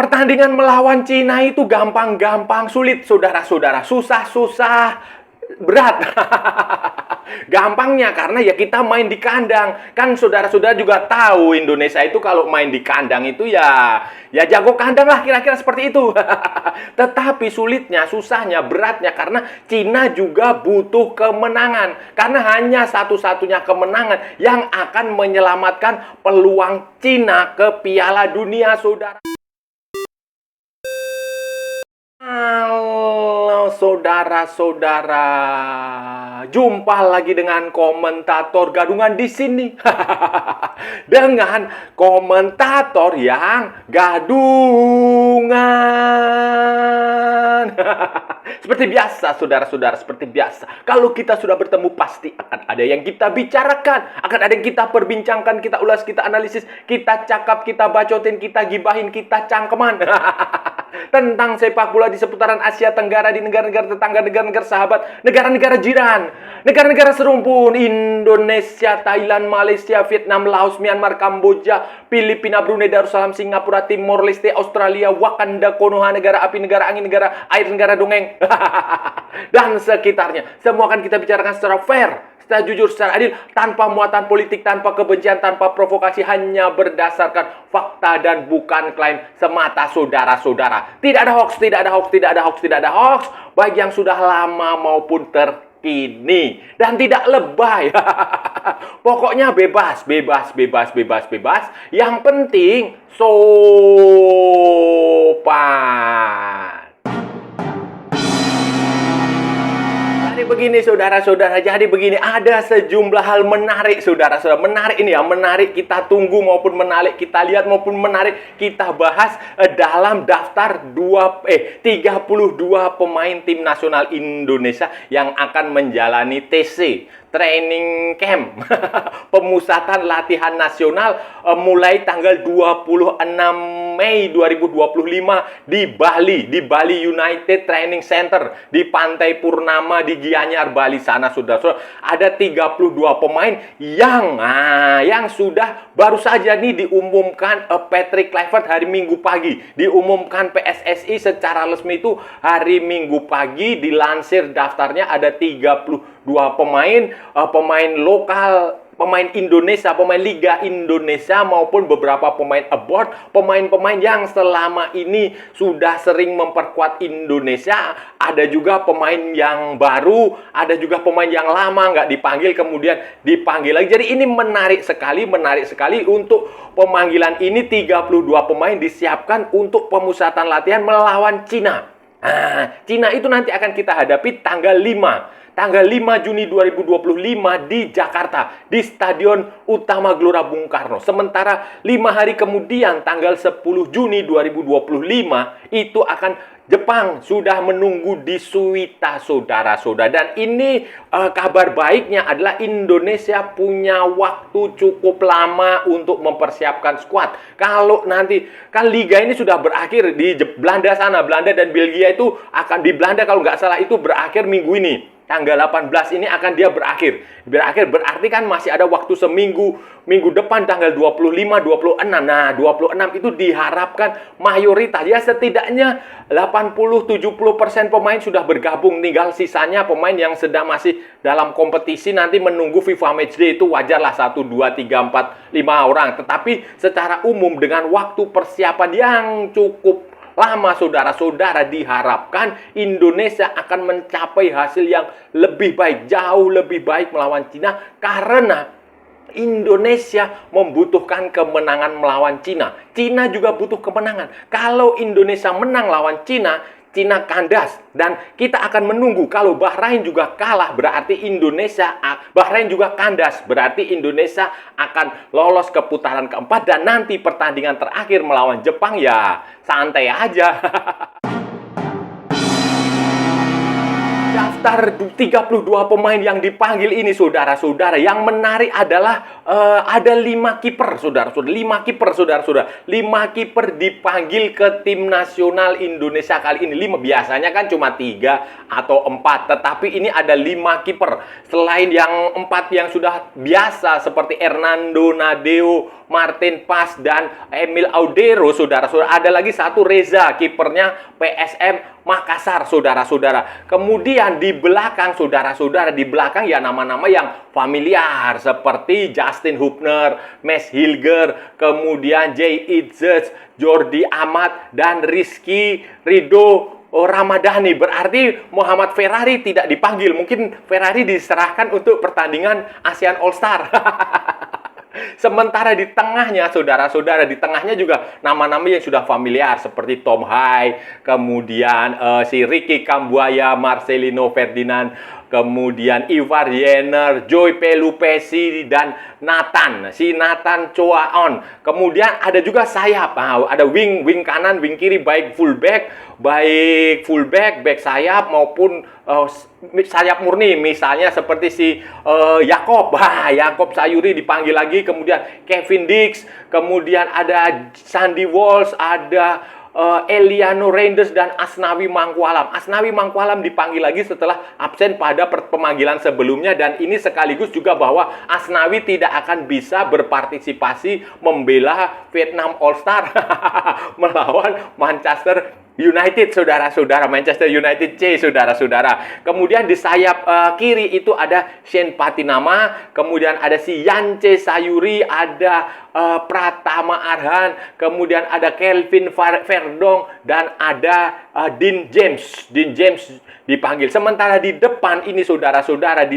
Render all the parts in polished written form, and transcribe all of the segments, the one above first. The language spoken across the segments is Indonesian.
Pertandingan melawan Cina itu gampang-gampang, sulit saudara-saudara, susah-susah, berat. Gampangnya karena ya kita main di kandang. Kan saudara-saudara juga tahu Indonesia itu kalau main di kandang itu ya jago kandang lah, kira-kira seperti itu. Tetapi sulitnya, susahnya, beratnya karena Cina juga butuh kemenangan. Karena hanya satu-satunya kemenangan yang akan menyelamatkan peluang Cina ke Piala Dunia, saudara. Halo saudara-saudara, jumpa lagi dengan komentator gadungan di sini. Dengan komentator yang gadungan. Seperti biasa, saudara-saudara, seperti biasa. Kalau kita sudah bertemu, pasti akan ada yang kita bicarakan, akan ada yang kita perbincangkan, kita ulas, kita analisis, kita cakap, kita bacotin, kita gibahin, kita cangkeman. Tentang sepak bola di seputaran Asia Tenggara, di negara-negara tetangga, negara-negara sahabat, negara-negara jiran, negara-negara serumpun, Indonesia, Thailand, Malaysia, Vietnam, Laos, Myanmar, Kamboja, Filipina, Brunei, Darussalam, Singapura, Timor Leste, Australia, Wakanda, Konoha, negara api, negara angin, negara air, negara dongeng, dan sekitarnya. Semua akan kita bicarakan secara fair, secara jujur, secara adil, tanpa muatan politik, tanpa kebencian, tanpa provokasi, hanya berdasarkan fakta dan bukan klaim semata, saudara-saudara. Tidak ada hoax, tidak ada hoax, tidak ada hoax, tidak ada hoax, baik yang sudah lama maupun terkini, dan tidak lebay. Pokoknya bebas, bebas, bebas, bebas, bebas. Yang penting sopan. Jadi begini saudara-saudara, jadi begini, ada sejumlah hal menarik saudara-saudara, menarik ini ya, menarik kita tunggu maupun menarik kita lihat maupun menarik kita bahas dalam daftar 32 pemain tim nasional Indonesia yang akan menjalani TC, training camp, pemusatan latihan nasional mulai tanggal 26 Mei 2025 di Bali United Training Center di Pantai Purnama di Gianyar, Bali sana, saudara-saudara. Ada 32 pemain yang sudah baru saja nih diumumkan Patrick Kluivert hari Minggu pagi. Diumumkan PSSI secara resmi itu hari Minggu pagi, dilansir daftarnya ada 32 pemain, pemain lokal, pemain Indonesia, pemain Liga Indonesia maupun beberapa pemain abroad, pemain-pemain yang selama ini sudah sering memperkuat Indonesia. Ada juga pemain yang baru, ada juga pemain yang lama nggak dipanggil kemudian dipanggil lagi. Jadi ini menarik sekali untuk pemanggilan ini. 32 pemain disiapkan untuk pemusatan latihan melawan Cina. Cina itu nanti akan kita hadapi tanggal 5 Juni 2025 di Jakarta, di Stadion Utama Gelora Bung Karno. Sementara 5 hari kemudian, tanggal 10 Juni 2025, itu akan Jepang sudah menunggu di Suita, saudara-saudara. Dan ini kabar baiknya adalah Indonesia punya waktu cukup lama untuk mempersiapkan skuad. Kalau nanti, kan Liga ini sudah berakhir di Belanda sana. Belanda dan Belgia itu akan, di Belanda kalau nggak salah itu berakhir minggu ini. Tanggal 18 ini akan dia berakhir. Berakhir berarti kan masih ada waktu seminggu. Minggu depan tanggal 25, 26. Nah, 26 itu diharapkan mayoritas. Ya setidaknya 80-70% pemain sudah bergabung. Tinggal sisanya pemain yang sedang masih dalam kompetisi nanti menunggu FIFA Matchday, itu wajarlah 1, 2, 3, 4, 5 orang. Tetapi secara umum dengan waktu persiapan yang cukup lama, saudara-saudara, diharapkan Indonesia akan mencapai hasil yang lebih baik, jauh lebih baik melawan Cina, karena Indonesia membutuhkan kemenangan melawan Cina. Cina juga butuh kemenangan. Kalau Indonesia menang lawan Cina, Cina kandas, dan kita akan menunggu. Kalau Bahrain juga kalah, berarti Bahrain juga kandas, berarti Indonesia akan lolos ke putaran keempat, dan nanti pertandingan terakhir melawan Jepang ya santai aja. Daftar 32 pemain yang dipanggil ini, saudara-saudara, yang menarik adalah ada 5 kiper, saudara-saudara. 5 kiper, saudara-saudara. 5 kiper dipanggil ke tim nasional Indonesia kali ini. 5, biasanya kan cuma 3 atau 4, tetapi ini ada 5 kiper. Selain yang 4 yang sudah biasa seperti Hernando Nadeo, Martin Pas, dan Emil Audero, saudara-saudara. Ada lagi satu Reza, kipernya PSM Makassar, saudara-saudara. Kemudian di belakang, saudara-saudara, di belakang ya nama-nama yang familiar seperti Justin Hubner, Mes Hilger, kemudian Jay Itzes, Jordi Amat, dan Rizky Ridho Ramadhani. Berarti Muhammad Ferrari tidak dipanggil. Mungkin Ferrari diserahkan untuk pertandingan ASEAN All Star. Sementara di tengahnya, saudara-saudara, di tengahnya juga nama-nama yang sudah familiar seperti Tom Hai, kemudian si Ricky Kambuaya, Marcelino Ferdinand, kemudian Ivar Jenner, Joy Pelupesi, dan Nathan Choaon. Kemudian ada juga sayap, ada wing kanan, wing kiri, baik fullback, back sayap maupun sayap murni, misalnya seperti si Yakob Sayuri dipanggil lagi, kemudian Kevin Dix, kemudian ada Sandy Walsh, ada Eliano Reinders, dan Asnawi Mangkualam. Asnawi Mangkualam dipanggil lagi setelah absen pada pemanggilan sebelumnya, dan ini sekaligus juga bahwa Asnawi tidak akan bisa berpartisipasi membela Vietnam All Star melawan Manchester United, saudara-saudara. Manchester United C, saudara-saudara. Kemudian di sayap kiri itu ada Shane Patinama, kemudian ada si Yance Sayuri, ada Pratama Arhan, kemudian ada Kelvin Verdong, dan ada Dean James dipanggil. Sementara di depan ini, saudara-saudara,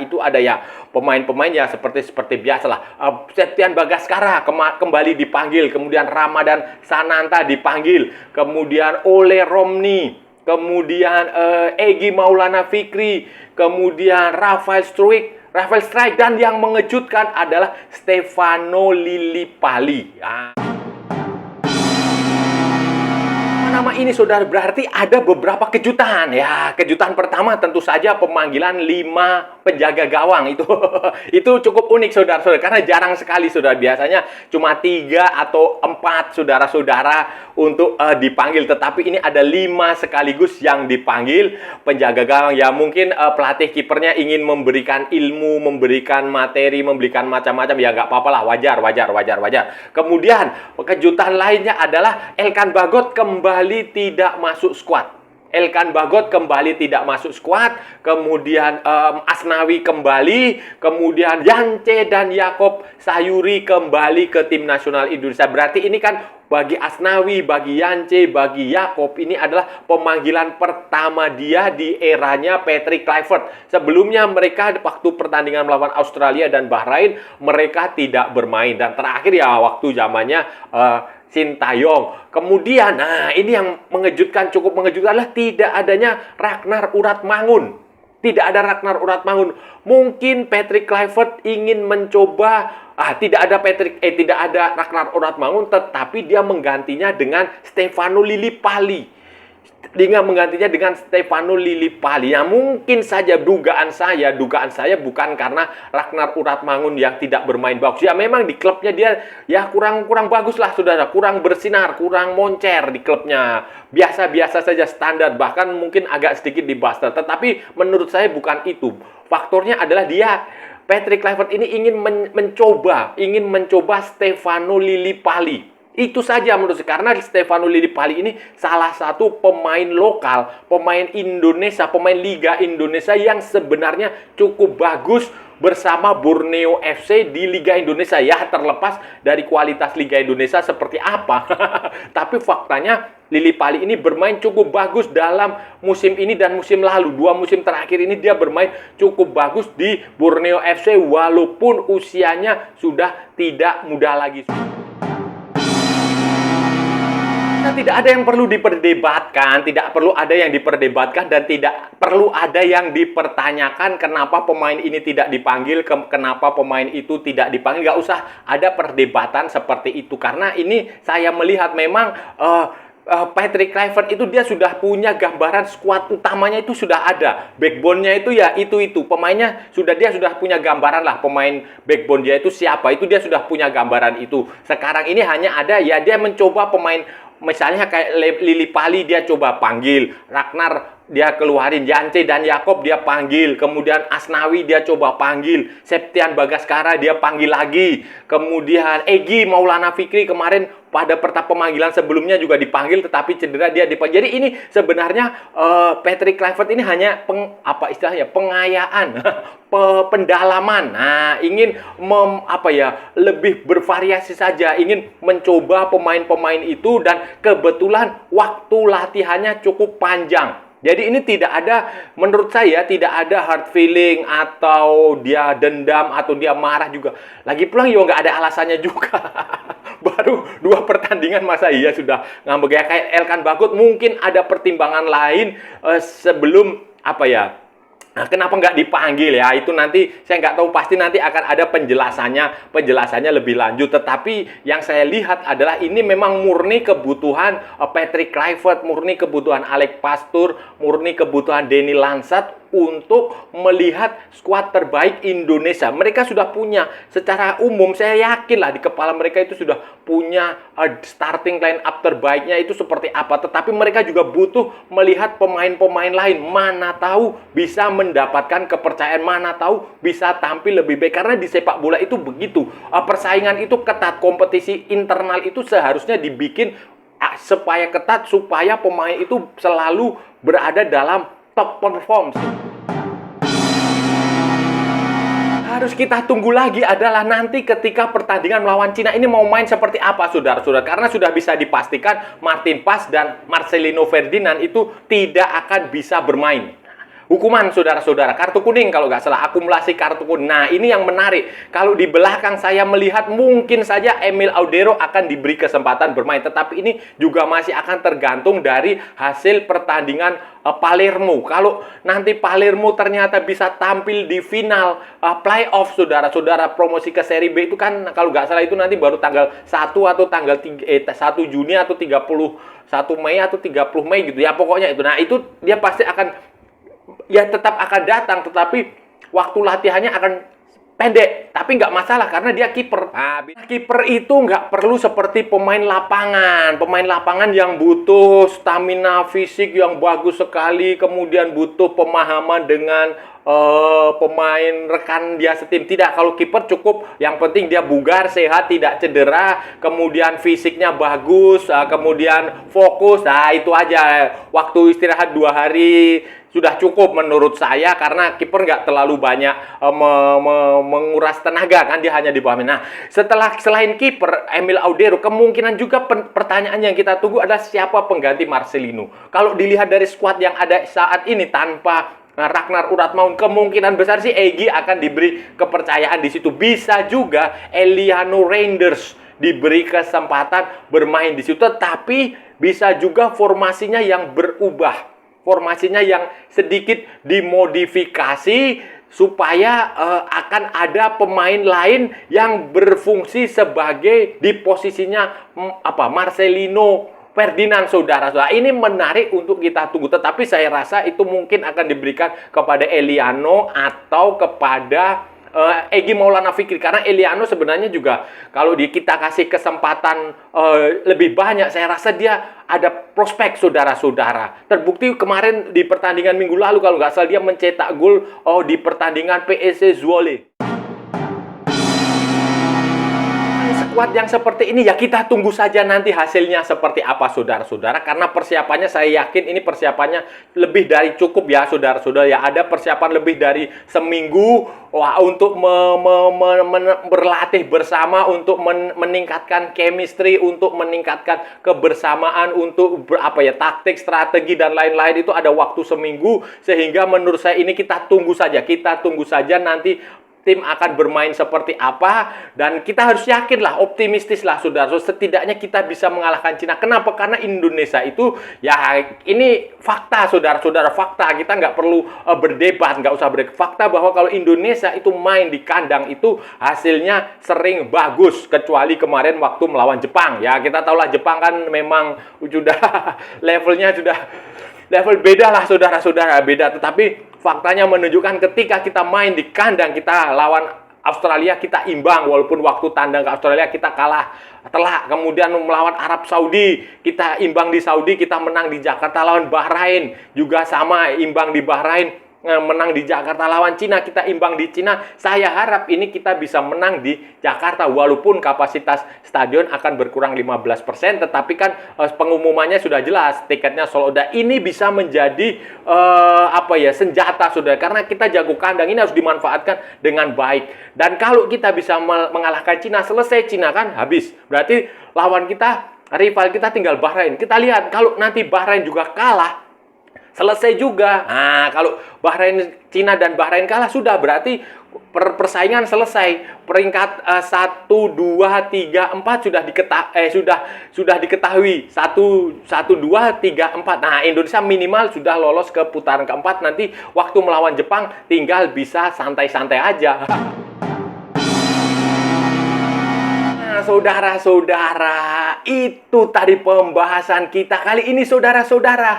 itu ada ya pemain-pemain ya seperti biasalah. Septian Bagaskara kembali dipanggil, kemudian Ramadan Sananta dipanggil, kemudian Ole Romney, kemudian Egy Maulana Fikri, kemudian Rafael Struijk, dan yang mengejutkan adalah Stefano Lillipali. Nama ini, saudara, berarti ada beberapa kejutan ya. Kejutan pertama tentu saja pemanggilan 5 penjaga gawang itu cukup unik, saudara-saudara, karena jarang sekali, saudara. Biasanya cuma 3 atau 4, saudara-saudara, untuk dipanggil, tetapi ini ada 5 sekaligus yang dipanggil penjaga gawang. Ya mungkin pelatih kipernya ingin memberikan ilmu, memberikan materi, memberikan macam-macam, ya nggak apa-apa lah, wajar. Kemudian kejutan lainnya adalah Elkan Bagot kembali tidak masuk skuad. Kemudian Asnawi kembali, kemudian Yance dan Yakob Sayuri kembali ke tim nasional Indonesia. Berarti ini kan bagi Asnawi, bagi Yance, bagi Yakob, ini adalah pemanggilan pertama dia di eranya Patrick Kluivert. Sebelumnya mereka waktu pertandingan melawan Australia dan Bahrain, mereka tidak bermain. Dan terakhir ya waktu zamannya Sintayong. Kemudian, ini yang cukup mengejutkan adalah tidak adanya Ragnar Uratmangun. Tidak ada Ragnar Uratmangun. Mungkin Patrick Kluivert ingin mencoba, tidak ada Ragnar Uratmangun, tetapi dia menggantinya dengan Stefano Lillipali. Ya mungkin saja dugaan saya bukan karena Ragnar Uratmangun yang tidak bermain bagus. Ya memang di klubnya dia ya kurang bagus lah, saudara. Kurang bersinar, kurang moncer di klubnya. Biasa-biasa saja, standar, bahkan mungkin agak sedikit di buster. Tetapi menurut saya bukan itu. Faktornya adalah Patrick Kluivert ini ingin mencoba Stefano Lillipali. Itu saja menurut saya, karena Stefano Lillipali ini salah satu pemain lokal, pemain Indonesia, pemain Liga Indonesia yang sebenarnya cukup bagus bersama Borneo FC di Liga Indonesia. Ya, terlepas dari kualitas Liga Indonesia seperti apa. Tapi faktanya Lillipali ini bermain cukup bagus dalam musim ini dan musim lalu. 2 musim terakhir ini dia bermain cukup bagus di Borneo FC walaupun usianya sudah tidak muda lagi. Tidak ada yang perlu diperdebatkan, dan tidak perlu ada yang dipertanyakan kenapa pemain ini tidak dipanggil, kenapa pemain itu tidak dipanggil. Nggak usah ada perdebatan seperti itu, karena ini saya melihat memang Patrick Kluivert itu dia sudah punya gambaran skuad utamanya itu sudah ada. Backbone-nya itu ya itu. Pemainnya dia sudah punya gambaran lah pemain backbone dia itu siapa. Itu dia sudah punya gambaran itu. Sekarang ini hanya ada ya dia mencoba pemain misalnya kayak Lili Pali dia coba panggil, Ragnar dia keluarin, Yance dan Yakob dia panggil, kemudian Asnawi dia coba panggil, Septian Bagaskara dia panggil lagi, kemudian Egy Maulana Fikri kemarin pada pemanggilan sebelumnya juga dipanggil tetapi cedera dia dipanggil. Jadi ini sebenarnya Patrick Kluivert ini hanya pengayaan, pendalaman. Nah, ingin lebih bervariasi saja, ingin mencoba pemain-pemain itu dan kebetulan waktu latihannya cukup panjang. Jadi ini tidak ada, menurut saya tidak ada hard feeling atau dia dendam atau dia marah juga. Lagi pulang ya nggak ada alasannya juga. Baru 2 pertandingan masa iya sudah ngambek ya kayak Elkan Bagot mungkin ada pertimbangan lain sebelum Nah, kenapa nggak dipanggil ya? Itu nanti saya nggak tahu, pasti nanti akan ada penjelasannya lebih lanjut. Tetapi yang saya lihat adalah ini memang murni kebutuhan Patrick Kluivert, murni kebutuhan Alex Pastoor, murni kebutuhan Denny Lansat untuk melihat skuad terbaik Indonesia. Mereka sudah punya, secara umum saya yakin lah di kepala mereka itu sudah punya starting line up terbaiknya itu seperti apa. Tetapi mereka juga butuh melihat pemain-pemain lain. Mana tahu bisa mendapatkan kepercayaan, mana tahu bisa tampil lebih baik. Karena di sepak bola itu begitu. Persaingan itu ketat, kompetisi internal itu seharusnya dibikin supaya ketat, supaya pemain itu selalu berada dalam top performance. Harus kita tunggu lagi adalah nanti ketika pertandingan melawan Cina ini mau main seperti apa, saudara-saudara. Karena sudah bisa dipastikan Martin Pas dan Marcelino Ferdinand itu tidak akan bisa bermain. Hukuman, saudara-saudara, kartu kuning kalau nggak salah, akumulasi kartu kuning. Nah, ini yang menarik. Kalau di belakang saya melihat mungkin saja Emil Audero akan diberi kesempatan bermain. Tetapi ini juga masih akan tergantung dari hasil pertandingan Palermo. Kalau nanti Palermo ternyata bisa tampil di final playoff, saudara-saudara, promosi ke Serie B itu kan kalau nggak salah itu nanti baru tanggal 1 atau tanggal 1 Juni atau 31 Mei atau 30 Mei gitu ya. Pokoknya itu. Nah, itu dia pasti akan tetap akan datang, tetapi waktu latihannya akan pendek. Tapi nggak masalah karena dia kiper. Nah, kiper itu nggak perlu seperti pemain lapangan. Pemain lapangan yang butuh stamina fisik yang bagus sekali, kemudian butuh pemahaman dengan pemain rekan dia setim. Tidak, kalau kiper cukup yang penting dia bugar, sehat, tidak cedera, kemudian fisiknya bagus, kemudian fokus. Nah, itu aja. Waktu istirahat 2 hari sudah cukup menurut saya, karena kiper nggak terlalu banyak menguras tenaga kan, dia hanya di bawah. Nah, selain kiper Emil Audero, kemungkinan juga pertanyaan yang kita tunggu adalah siapa pengganti Marcelino. Kalau dilihat dari skuad yang ada saat ini tanpa Ragnar Uratmaun, kemungkinan besar sih Egy akan diberi kepercayaan di situ. Bisa juga Eliano Reinders diberi kesempatan bermain di situ, tetapi bisa juga formasinya yang berubah. Formasinya yang sedikit dimodifikasi supaya akan ada pemain lain yang berfungsi sebagai di posisinya Marcelino Ferdinand, saudara-saudara. Ini menarik untuk kita tunggu, tetapi saya rasa itu mungkin akan diberikan kepada Eliano atau kepada Egy Maulana Fikri. Karena Eliano sebenarnya juga kalau kita kasih kesempatan lebih banyak, saya rasa dia ada prospek, saudara-saudara. Terbukti kemarin di pertandingan minggu lalu kalau nggak salah dia mencetak gol di pertandingan PSC Zwolle. Skuad yang seperti ini ya kita tunggu saja nanti hasilnya seperti apa, saudara-saudara. Karena persiapannya saya yakin ini persiapannya lebih dari cukup ya, saudara-saudara. Ya ada persiapan lebih dari seminggu untuk berlatih bersama, untuk meningkatkan chemistry, untuk meningkatkan kebersamaan, untuk taktik, strategi dan lain-lain. Itu ada waktu seminggu, sehingga menurut saya ini kita tunggu saja nanti tim akan bermain seperti apa, dan kita harus yakinlah, optimistislah saudara. So, setidaknya kita bisa mengalahkan Cina. Kenapa? Karena Indonesia itu ya ini fakta saudara-saudara, fakta. Kita nggak perlu berdebat, nggak usah berdebat. Fakta bahwa kalau Indonesia itu main di kandang itu hasilnya sering bagus, kecuali kemarin waktu melawan Jepang. Ya kita tahulah Jepang kan memang sudah levelnya sudah level beda lah saudara-saudara, beda. Tetapi faktanya menunjukkan ketika kita main di kandang, kita lawan Australia kita imbang, walaupun waktu tandang ke Australia kita kalah telak. Kemudian melawan Arab Saudi kita imbang di Saudi, kita menang di Jakarta. Lawan Bahrain juga sama, imbang di Bahrain, menang di Jakarta. Lawan Cina kita imbang di Cina. Saya harap ini kita bisa menang di Jakarta, walaupun kapasitas stadion akan berkurang 15%, tetapi kan pengumumannya sudah jelas, tiketnya sold out. Ini bisa menjadi senjata saudara, karena kita jago kandang, ini harus dimanfaatkan dengan baik. Dan kalau kita bisa mengalahkan Cina, selesai Cina kan habis, berarti lawan kita, rival kita tinggal Bahrain. Kita lihat kalau nanti Bahrain juga kalah, selesai juga. Nah, kalau Cina dan Bahrain kalah, sudah berarti persaingan selesai. Peringkat 1, 2, 3, 4 sudah diketahui. 1, 2, 3, 4. Nah, Indonesia minimal sudah lolos ke putaran keempat. Nanti waktu melawan Jepang tinggal bisa santai-santai aja. Nah, saudara-saudara, itu tadi pembahasan kita kali ini saudara-saudara.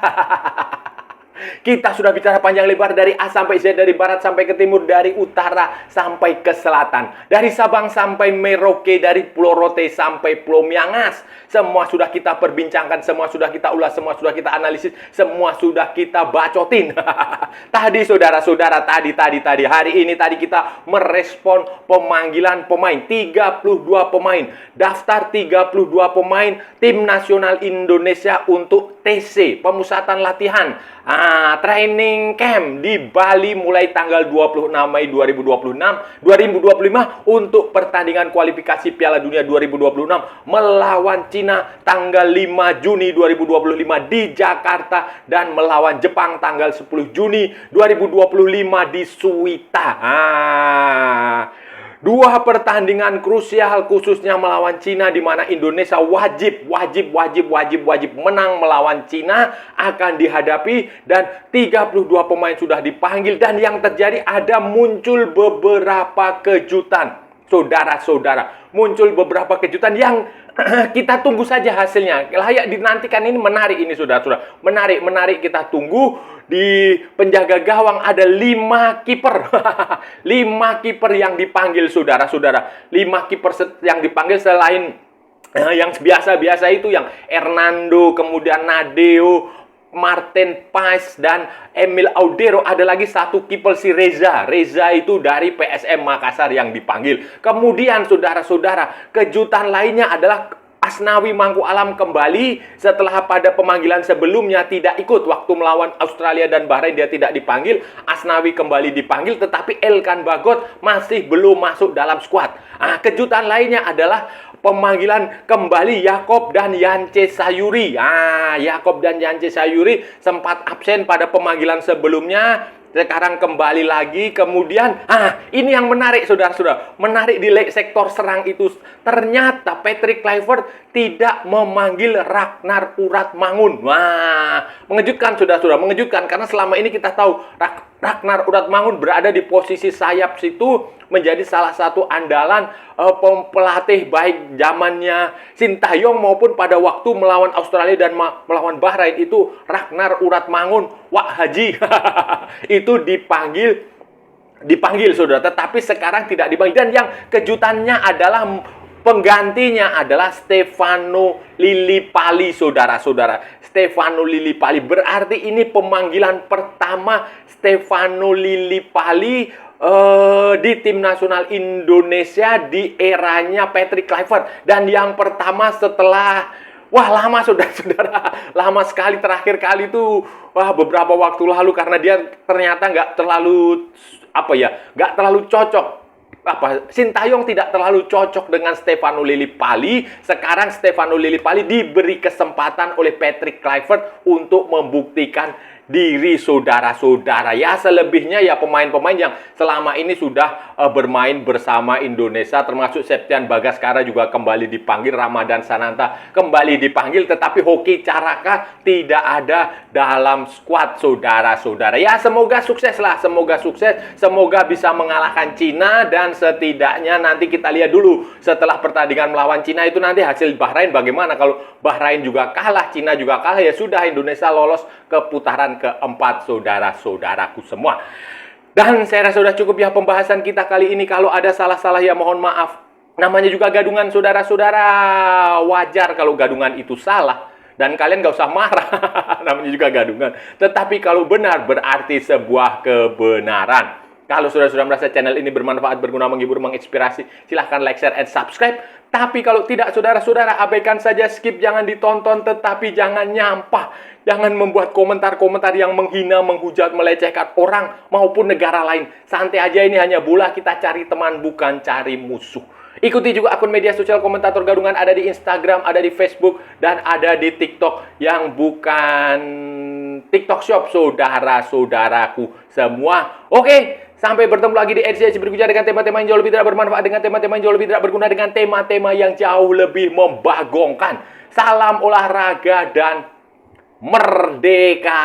Kita sudah bicara panjang lebar dari A sampai Z, dari barat sampai ke timur, dari utara sampai ke selatan, dari Sabang sampai Merauke, dari Pulau Rote sampai Pulau Miangas. Semua sudah kita perbincangkan, semua sudah kita ulas, semua sudah kita analisis, semua sudah kita bacotin. Tadi saudara-saudara, tadi hari ini kita merespon pemanggilan pemain, 32 pemain, daftar 32 pemain tim nasional Indonesia untuk TC, pemusatan latihan, training camp di Bali mulai tanggal 26 Mei 2025 untuk pertandingan kualifikasi Piala Dunia 2026 melawan Cina tanggal 5 Juni 2025 di Jakarta, dan melawan Jepang tanggal 10 Juni 2025 di Suita. Dua pertandingan krusial, khususnya melawan Cina, di mana Indonesia wajib menang melawan Cina, akan dihadapi, dan 32 pemain sudah dipanggil. Dan yang terjadi, ada muncul beberapa kejutan saudara-saudara, muncul beberapa kejutan yang kita tunggu saja hasilnya. Layak dinantikan, ini menarik ini saudara-saudara. Menarik kita tunggu. Di penjaga gawang ada 5 kiper. 5 kiper yang dipanggil saudara-saudara. 5 kiper yang dipanggil selain yang biasa-biasa itu, yang Hernando, kemudian Nadeo, Martin Pais, dan Emil Audero. Ada lagi satu kiper, si Reza itu dari PSM Makassar yang dipanggil. Kemudian saudara-saudara, kejutan lainnya adalah Asnawi Mangku Alam kembali setelah pada pemanggilan sebelumnya tidak ikut. Waktu melawan Australia dan Bahrain dia tidak dipanggil. Asnawi kembali dipanggil, tetapi Elkan Bagot masih belum masuk dalam skuad. Kejutan lainnya adalah pemanggilan kembali Yakob dan Yance Sayuri. Yakob dan Yance Sayuri sempat absen pada pemanggilan sebelumnya, sekarang kembali lagi. Kemudian ini yang menarik saudara-saudara, menarik di sektor serang itu, ternyata Patrick Kluivert tidak memanggil Ragnar Uratmangun. Mengejutkan saudara-saudara, mengejutkan, karena selama ini kita tahu Ragnar Uratmangun berada di posisi sayap situ, menjadi salah satu andalan pelatih baik zamannya Sintayong maupun pada waktu melawan Australia dan melawan Bahrain itu. Ragnar Uratmangun, Wak Haji itu dipanggil saudara, tetapi sekarang tidak dipanggil. Dan yang kejutannya adalah penggantinya adalah Stefano Lillipali saudara-saudara. Stefano Lillipali, berarti ini pemanggilan pertama Stefano Lillipali di tim nasional Indonesia di eranya Patrick Kluivert. Dan yang pertama setelah lama saudara-saudara, lama sekali. Terakhir kali itu beberapa waktu lalu, karena dia ternyata nggak terlalu cocok. Sintayong tidak terlalu cocok dengan Stefano Lillipali. Sekarang Stefano Lillipali diberi kesempatan oleh Patrick Kluivert untuk membuktikan diri saudara-saudara. Ya selebihnya ya pemain-pemain yang selama ini sudah bermain bersama Indonesia, termasuk Septian Bagaskara juga kembali dipanggil, Ramadan Sananta kembali dipanggil, tetapi Hoki Caraka tidak ada dalam skuad saudara-saudara. Ya semoga sukses lah, semoga sukses, semoga bisa mengalahkan Cina, dan setidaknya nanti kita lihat dulu setelah pertandingan melawan Cina itu nanti hasil Bahrain bagaimana. Kalau Bahrain juga kalah, Cina juga kalah, ya sudah Indonesia lolos ke putaran keempat saudara-saudaraku semua. Dan saya rasa sudah cukup ya pembahasan kita kali ini. Kalau ada salah-salah ya mohon maaf. Namanya juga gadungan saudara-saudara. Wajar kalau gadungan itu salah. Dan kalian gak usah marah. Namanya juga gadungan. Tetapi kalau benar berarti sebuah kebenaran. Kalau saudara-saudara merasa channel ini bermanfaat, berguna, menghibur, menginspirasi, silahkan like, share, and subscribe. Tapi kalau tidak, saudara-saudara, abaikan saja, skip, jangan ditonton, tetapi jangan nyampah. Jangan membuat komentar-komentar yang menghina, menghujat, melecehkan orang maupun negara lain. Santai aja, ini hanya bola, kita cari teman, bukan cari musuh. Ikuti juga akun media sosial Komentator Gadungan, ada di Instagram, ada di Facebook, dan ada di TikTok yang bukan TikTok Shop, saudara-saudaraku semua. Oke. Sampai bertemu lagi di edisi berikutnya dengan tema-tema yang jauh lebih tidak bermanfaat, dengan tema-tema yang jauh lebih tidak berguna, dengan tema-tema yang jauh lebih membagongkan. Salam olahraga dan merdeka!